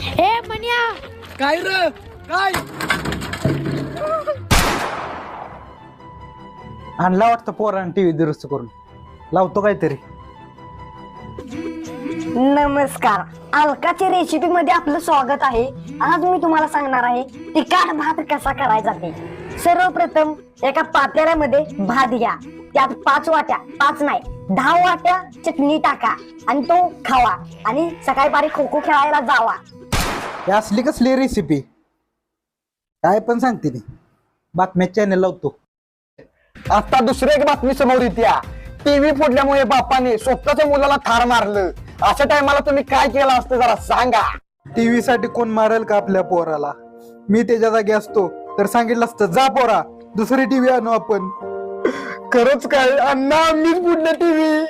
ए मन्या, काय र काय आणला वाटतं पोरानं टीव्ही दुरुस्त करून लावतो काहीतरी. नमस्कार, अलकाच्या रेसिपी मध्ये आपलं स्वागत आहे. आज मी तुम्हाला सांगणार आहे तिखट भात कसा करायचा ते. सर्वप्रथम एका पातेल्यामध्ये भात घ्या, त्यात 5 वाट्या, 5 नाही 10 वाट्या चटणी टाका आणि तो खावा आणि सकाळी पारी खो खो खेळायला जावा. ही असली कसली रेसिपी काय पण सांगते ती. बातम्या चॅनल लावतो. आता दुसरी एक बातमी समोर येते. टीव्ही फोडल्यामुळे बापाने स्वतःच्या मुलाला ठार मारलं. अशा टायमाला तुम्ही काय केलं असतं जरा सांगा. टीव्ही साठी कोण मारेल का आपल्या पोराला? मी त्याच्या जागी असतो तर सांगितलं असतं, जा पोरा दुसरी टीव्ही आणू आपण. खरंच काय अण्णा, मीच फोडलं टीव्ही.